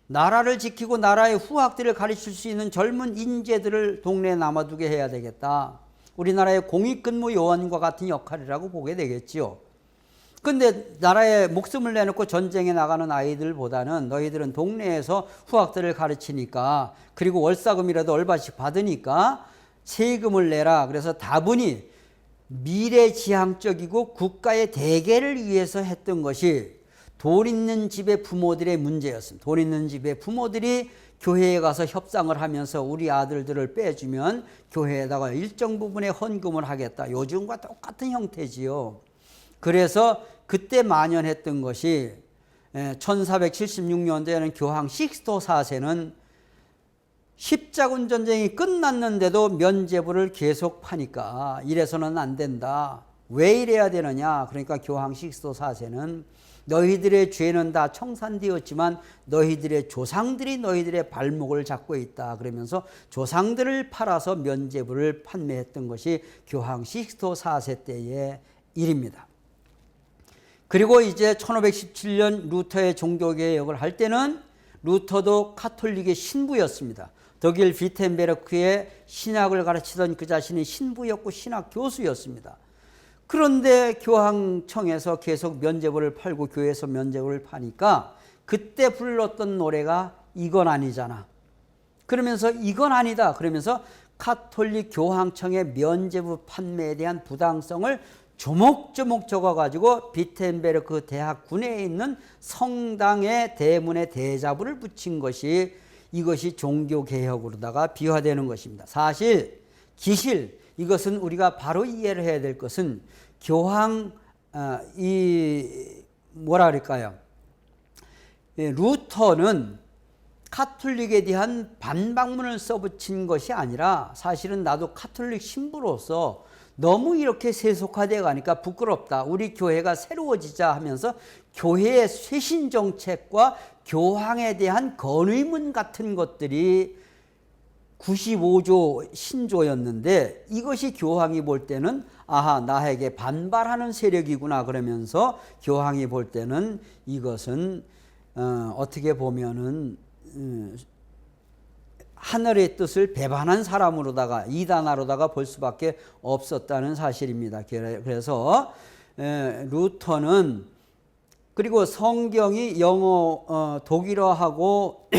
나라를 지키고 나라의 후학들을 가르칠 수 있는 젊은 인재들을 동네에 남아두게 해야 되겠다. 우리나라의 공익근무 요원과 같은 역할이라고 보게 되겠지요. 근데 나라에 목숨을 내놓고 전쟁에 나가는 아이들보다는 너희들은 동네에서 후학들을 가르치니까 그리고 월사금이라도 얼마씩 받으니까 세금을 내라. 그래서 다분히 미래지향적이고 국가의 대계를 위해서 했던 것이 돈 있는 집의 부모들의 문제였습니다. 돈 있는 집의 부모들이 교회에 가서 협상을 하면서 우리 아들들을 빼주면 교회에다가 일정 부분의 헌금을 하겠다. 요즘과 똑같은 형태지요. 그래서 그때 만연했던 것이 1476년도에는 교황 식스토 4세는 십자군 전쟁이 끝났는데도 면죄부를 계속 파니까 이래서는 안 된다. 왜 이래야 되느냐? 그러니까 교황 식스토 4세는 너희들의 죄는 다 청산되었지만 너희들의 조상들이 너희들의 발목을 잡고 있다. 그러면서 조상들을 팔아서 면죄부를 판매했던 것이 교황 식스토 4세 때의 일입니다. 그리고 이제 1517년 루터의 종교개혁을 할 때는 루터도 카톨릭의 신부였습니다. 독일 비텐베르크의 신학을 가르치던 그 자신이 신부였고 신학 교수였습니다. 그런데 교황청에서 계속 면죄부를 팔고 교회에서 면죄부를 파니까 그때 불렀던 노래가 이건 아니잖아. 그러면서 이건 아니다. 그러면서 카톨릭 교황청의 면죄부 판매에 대한 부당성을 조목조목 적어가지고 비텐베르크 대학 군내에 있는 성당의 대문에 대자부를 붙인 것이 이것이 종교개혁으로다가 비화되는 것입니다. 사실 기실 이것은 우리가 바로 이해를 해야 될 것은 교황 뭐라 그럴까요? 루터는 카톨릭에 대한 반박문을 써붙인 것이 아니라 사실은 나도 카톨릭 신부로서 너무 이렇게 세속화되어 가니까 부끄럽다. 우리 교회가 새로워지자 하면서 교회의 쇄신 정책과 교황에 대한 건의문 같은 것들이 95조 신조였는데 이것이 교황이 볼 때는 아하 나에게 반발하는 세력이구나 그러면서 교황이 볼 때는 이것은 어떻게 보면은 하늘의 뜻을 배반한 사람으로다가 이단아로다가 볼 수밖에 없었다는 사실입니다. 그래서 루터는 그리고 성경이 독일어하고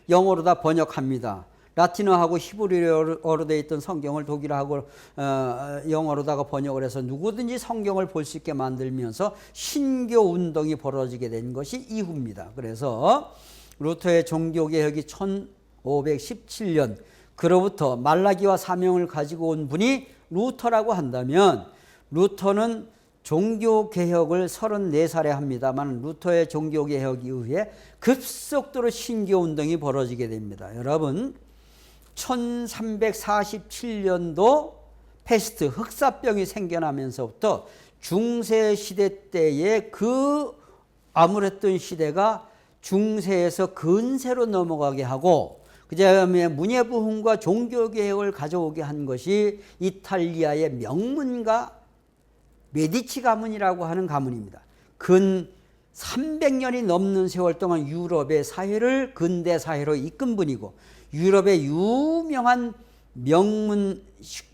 영어로 다 번역합니다. 라틴어하고 히브리어로 되어 있던 성경을 독일어하고 영어로다가 번역을 해서 누구든지 성경을 볼 수 있게 만들면서 신교 운동이 벌어지게 된 것이 이후입니다. 그래서 루터의 종교개혁이 1517년 그로부터 말라기와 사명을 가지고 온 분이 루터라고 한다면, 루터는 종교개혁을 34살에 합니다만 루터의 종교개혁 이후에 급속도로 신교운동이 벌어지게 됩니다. 여러분, 1347년도 패스트 흑사병이 생겨나면서부터 중세시대 때의 그 암울했던 시대가 중세에서 근세로 넘어가게 하고, 그 다음에 문예부흥과 종교개혁을 가져오게 한 것이 이탈리아의 명문가 메디치 가문이라고 하는 가문입니다. 근 300년이 넘는 세월 동안 유럽의 사회를 근대 사회로 이끈 분이고, 유럽의 유명한 명문,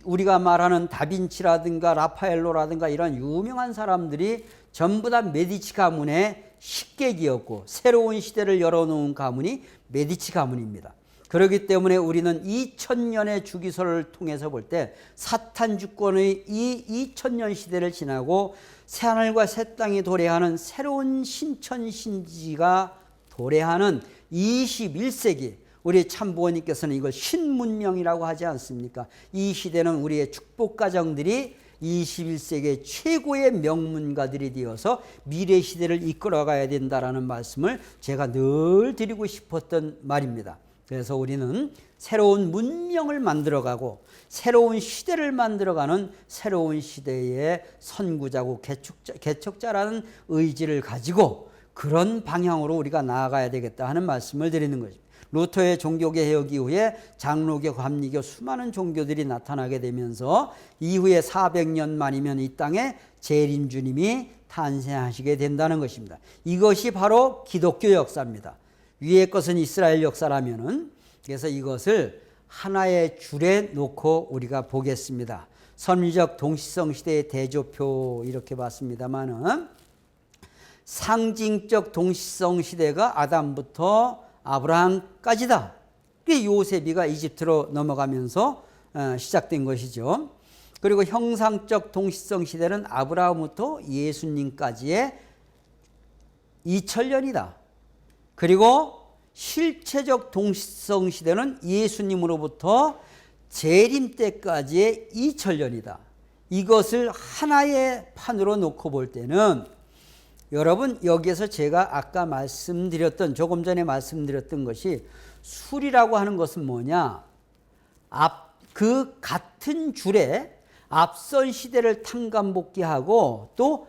우리가 말하는 다빈치라든가 라파엘로라든가 이런 유명한 사람들이 전부 다 메디치 가문의 식객이었고, 새로운 시대를 열어놓은 가문이 메디치 가문입니다. 그렇기 때문에 우리는 2000년의 주기설을 통해서 볼 때 사탄 주권의 이 2000년 시대를 지나고 새하늘과 새 땅이 도래하는 새로운 신천신지가 도래하는 21세기, 우리 참부원님께서는 이걸 신문명이라고 하지 않습니까? 이 시대는 우리의 축복 가정들이 21세기의 최고의 명문가들이 되어서 미래 시대를 이끌어가야 된다라는 말씀을 제가 늘 드리고 싶었던 말입니다. 그래서 우리는 새로운 문명을 만들어가고 새로운 시대를 만들어가는 새로운 시대의 선구자고 개척자라는 의지를 가지고 그런 방향으로 우리가 나아가야 되겠다 하는 말씀을 드리는 거죠. 루터의 종교개혁 이후에 장로교, 감리교 수많은 종교들이 나타나게 되면서 이후에 400년 만이면 이 땅에 재림주님이 탄생하시게 된다는 것입니다. 이것이 바로 기독교 역사입니다. 위의 것은 이스라엘 역사라면은, 그래서 이것을 하나의 줄에 놓고 우리가 보겠습니다. 선미적 동시성 시대의 대조표 이렇게 봤습니다만은, 상징적 동시성 시대가 아담부터 아브라함까지다. 그게 요셉이가 이집트로 넘어가면서 시작된 것이죠. 그리고 형상적 동시성 시대는 아브라함부터 예수님까지의 2000년이다. 그리고 실체적 동시성 시대는 예수님으로부터 재림 때까지의 2000년이다. 이것을 하나의 판으로 놓고 볼 때는, 여러분, 여기에서 제가 아까 말씀드렸던, 조금 전에 말씀드렸던 것이, 술이라고 하는 것은 뭐냐? 그 같은 줄에 앞선 시대를 탕감복귀하고, 또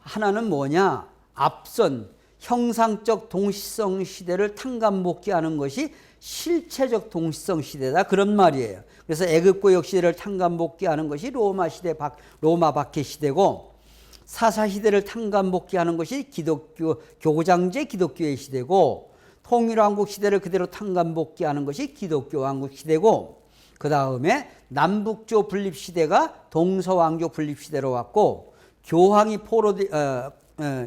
하나는 뭐냐? 앞선 형상적 동시성 시대를 탕감복귀하는 것이 실체적 동시성 시대다, 그런 말이에요. 그래서 애굽고역 시대를 탕감복귀하는 것이 로마 박해 시대고, 사사 시대를 탕감복귀하는 것이 기독교 교장제 기독교의 시대고, 통일왕국 시대를 그대로 탕감복귀하는 것이 기독교 왕국 시대고, 그 다음에 남북조 분립 시대가 동서왕조 분립 시대로 왔고, 교황이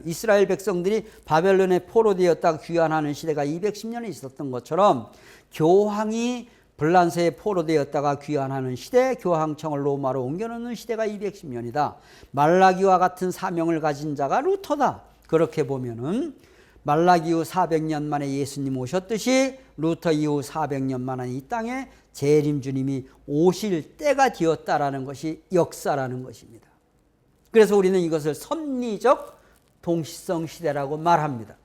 이스라엘 백성들이 바벨론에 포로되었다가 귀환하는 시대가 210년이 있었던 것처럼, 교황이 불란서에 포로되었다가 귀환하는 시대, 교황청을 로마로 옮겨놓는 시대가 210년이다. 말라기와 같은 사명을 가진 자가 루터다. 그렇게 보면은 말라기 이후 400년 만에 예수님 오셨듯이 루터 이후 400년 만에 이 땅에 재림 주님이 오실 때가 되었다라는 것이 역사라는 것입니다. 그래서 우리는 이것을 섭리적 동시성 시대라고 말합니다.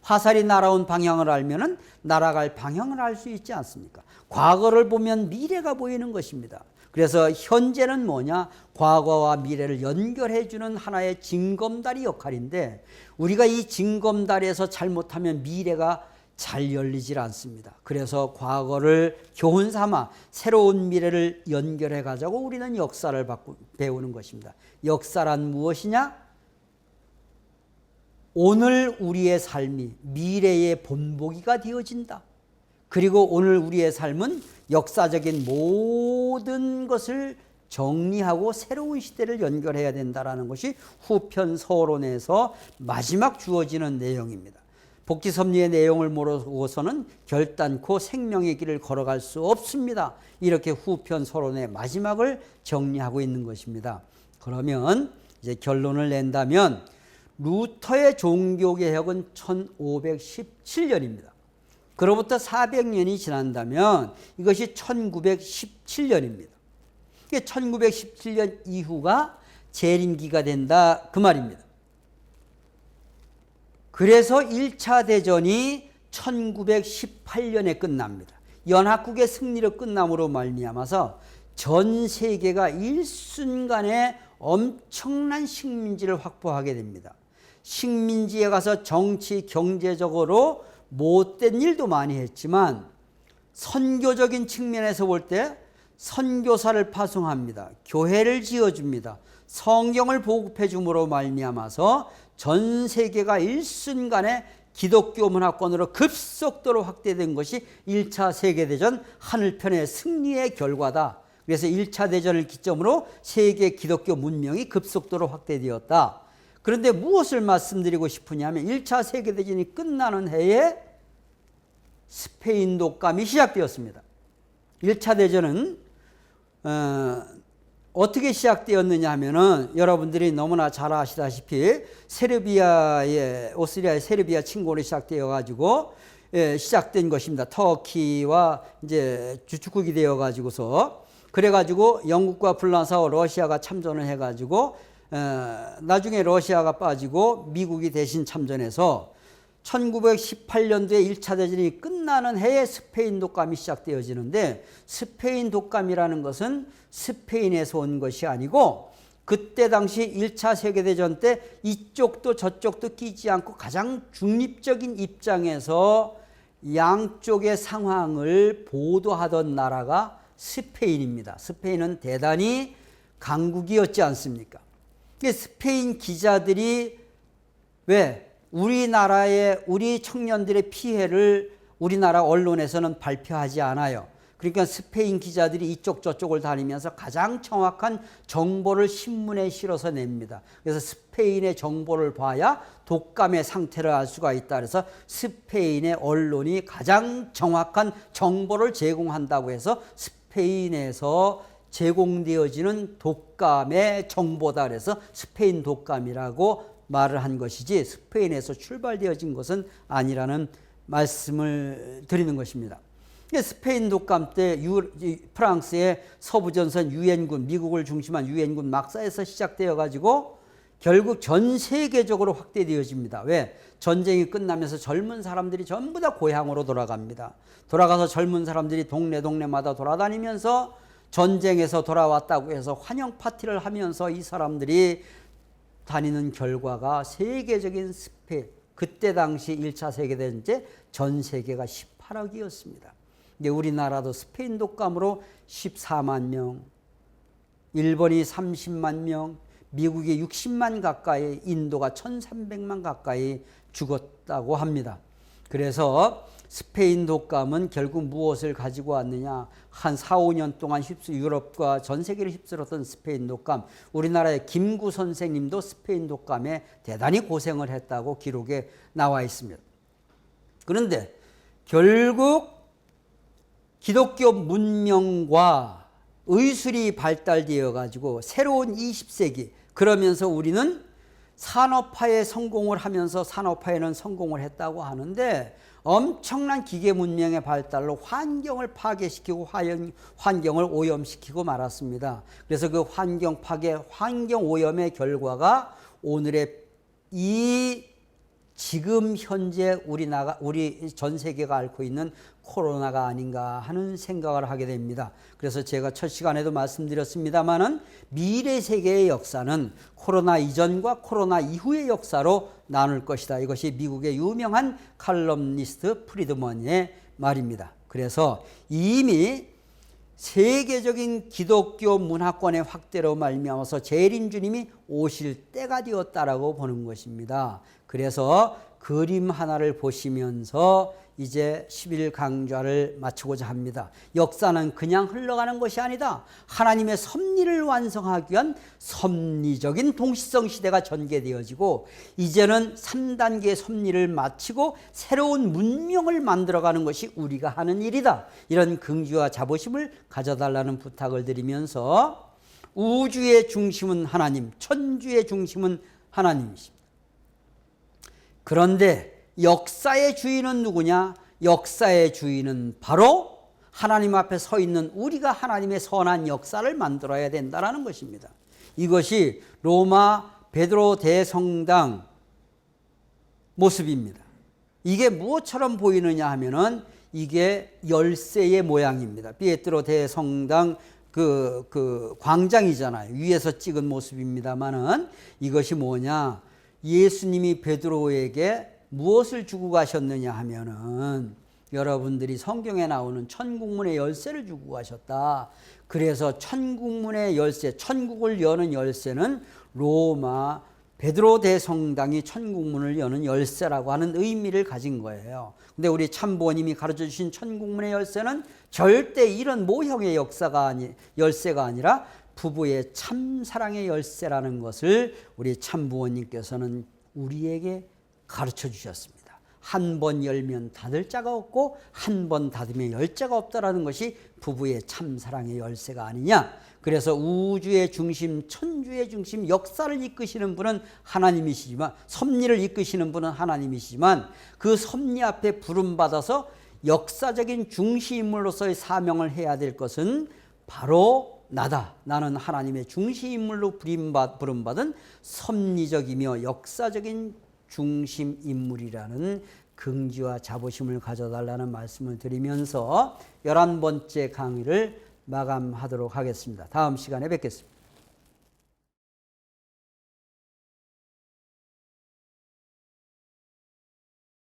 화살이 날아온 방향을 알면은 날아갈 방향을 알 수 있지 않습니까? 과거를 보면 미래가 보이는 것입니다. 그래서 현재는 뭐냐? 과거와 미래를 연결해 주는 하나의 징검다리 역할인데, 우리가 이 징검다리에서 잘못하면 미래가 잘 열리질 않습니다. 그래서 과거를 교훈 삼아 새로운 미래를 연결해 가자고 우리는 역사를 배우는 것입니다. 역사란 무엇이냐? 오늘 우리의 삶이 미래의 본보기가 되어진다. 그리고 오늘 우리의 삶은 역사적인 모든 것을 정리하고 새로운 시대를 연결해야 된다는 것이 후편 서론에서 마지막 주어지는 내용입니다. 복지 섭리의 내용을 모르고서는 결단코 생명의 길을 걸어갈 수 없습니다. 이렇게 후편 서론의 마지막을 정리하고 있는 것입니다. 그러면 이제 결론을 낸다면 루터의 종교개혁은 1517년입니다. 그로부터 400년이 지난다면 이것이 1917년입니다. 1917년 이후가 재림기가 된다 그 말입니다. 그래서 1차 대전이 1918년에 끝납니다. 연합국의 승리로 끝남으로 말미암아서 전 세계가 일순간에 엄청난 식민지를 확보하게 됩니다. 식민지에 가서 정치, 경제적으로 못된 일도 많이 했지만 선교적인 측면에서 볼 때 선교사를 파송합니다. 교회를 지어줍니다. 성경을 보급해 줌으로 말미암아서 전 세계가 일순간에 기독교 문화권으로 급속도로 확대된 것이 1차 세계대전 하늘편의 승리의 결과다. 그래서 1차 대전을 기점으로 세계 기독교 문명이 급속도로 확대되었다. 그런데 무엇을 말씀드리고 싶으냐면 1차 세계대전이 끝나는 해에 스페인 독감이 시작되었습니다. 1차 대전은 어떻게 시작되었느냐 하면은 여러분들이 너무나 잘 아시다시피 오스트리아의 세르비아 침공으로 시작되어 가지고 시작된 것입니다. 터키와 이제 주축국이 되어 가지고서 그래 가지고 영국과 프랑스와 러시아가 참전을 해 가지고 나중에 러시아가 빠지고 미국이 대신 참전해서 1918년도에 1차 대전이 끝나는 해에 스페인 독감이 시작되어지는데 스페인 독감이라는 것은 스페인에서 온 것이 아니고 그때 당시 1차 세계대전 때 이쪽도 저쪽도 끼지 않고 가장 중립적인 입장에서 양쪽의 상황을 보도하던 나라가 스페인입니다. 스페인은 대단히 강국이었지 않습니까? 스페인 기자들이 왜 우리 청년들의 피해를 우리나라 언론에서는 발표하지 않아요. 그러니까 스페인 기자들이 이쪽 저쪽을 다니면서 가장 정확한 정보를 신문에 실어서 냅니다. 그래서 스페인의 정보를 봐야 독감의 상태를 알 수가 있다. 그래서 스페인의 언론이 가장 정확한 정보를 제공한다고 해서 스페인에서 제공되어지는 독감의 정보다. 그래서 스페인 독감이라고 말을 한 것이지 스페인에서 출발되어진 것은 아니라는 말씀을 드리는 것입니다. 스페인 독감 때 프랑스의 서부전선 유엔군, 미국을 중심한 유엔군 막사에서 시작되어 가지고 결국 전 세계적으로 확대되어집니다. 왜? 전쟁이 끝나면서 젊은 사람들이 전부 다 고향으로 돌아갑니다. 돌아가서 젊은 사람들이 동네마다 돌아다니면서 전쟁에서 돌아왔다고 해서 환영 파티를 하면서 이 사람들이 다니는 결과가 세계적인 스페인, 그때 당시 1차 세계대전 때 전 세계가 18억이었습니다. 근데 우리나라도 스페인 독감으로 14만 명, 일본이 30만 명, 미국이 60만 가까이, 인도가 1,300만 가까이 죽었다고 합니다. 그래서 스페인 독감은 결국 무엇을 가지고 왔느냐? 한 4, 5년 동안 유럽과 전 세계를 휩쓸었던 스페인 독감. 우리나라의 김구 선생님도 스페인 독감에 대단히 고생을 했다고 기록에 나와 있습니다. 그런데 결국 기독교 문명과 의술이 발달되어 가지고 새로운 20세기, 그러면서 우리는 산업화에 성공을 하면서 산업화에는 성공을 했다고 하는데 엄청난 기계 문명의 발달로 환경을 파괴시키고 환경을 오염시키고 말았습니다. 그래서 그 환경 파괴, 환경 오염의 결과가 오늘의 지금 현재 우리 전 세계가 앓고 있는 코로나가 아닌가 하는 생각을 하게 됩니다. 그래서 제가 첫 시간에도 말씀드렸습니다마는 미래 세계의 역사는 코로나 이전과 코로나 이후의 역사로 나눌 것이다. 이것이 미국의 유명한 칼럼니스트 프리드먼의 말입니다. 그래서 이미 세계적인 기독교 문화권의 확대로 말미암아서 재림 주님이 오실 때가 되었다라고 보는 것입니다. 그래서 그림 하나를 보시면서 이제 10일 강좌를 마치고자 합니다. 역사는 그냥 흘러가는 것이 아니다. 하나님의 섭리를 완성하기 위한 섭리적인 동시성 시대가 전개되어지고 이제는 3단계의 섭리를 마치고 새로운 문명을 만들어가는 것이 우리가 하는 일이다. 이런 긍지와 자부심을 가져달라는 부탁을 드리면서 우주의 중심은 하나님, 천주의 중심은 하나님이십니다. 그런데 역사의 주인은 누구냐? 역사의 주인은 바로 하나님 앞에 서 있는 우리가 하나님의 선한 역사를 만들어야 된다는 것입니다. 이것이 로마 베드로 대성당 모습입니다. 이게 무엇처럼 보이느냐 하면은 이게 열쇠의 모양입니다. 베드로 대성당 그 광장이잖아요. 위에서 찍은 모습입니다만은 이것이 뭐냐? 예수님이 베드로에게 무엇을 주고 가셨느냐 하면은 여러분들이 성경에 나오는 천국문의 열쇠를 주고 가셨다. 그래서 천국문의 열쇠, 천국을 여는 열쇠는 로마 베드로 대성당이 천국문을 여는 열쇠라고 하는 의미를 가진 거예요. 근데 우리 참부원님이 가르쳐 주신 천국문의 열쇠는 절대 이런 모형의 열쇠가 아니라 부부의 참사랑의 열쇠라는 것을 우리 참부원님께서는 우리에게 가르쳐 주셨습니다. 한 번 열면 닫을 자가 없고 한 번 닫으면 열 자가 없다라는 것이 부부의 참사랑의 열쇠가 아니냐. 그래서 우주의 중심, 천주의 중심, 역사를 이끄시는 분은 하나님이시지만, 섭리를 이끄시는 분은 하나님이시지만 그 섭리 앞에 부름받아서 역사적인 중시인물로서의 사명을 해야 될 것은 바로 나다. 나는 하나님의 중시인물로 부름받은 섭리적이며 역사적인 중심 인물이라는 긍지와 자부심을 가져달라는 말씀을 드리면서 11번째 강의를 마감하도록 하겠습니다. 다음 시간에 뵙겠습니다.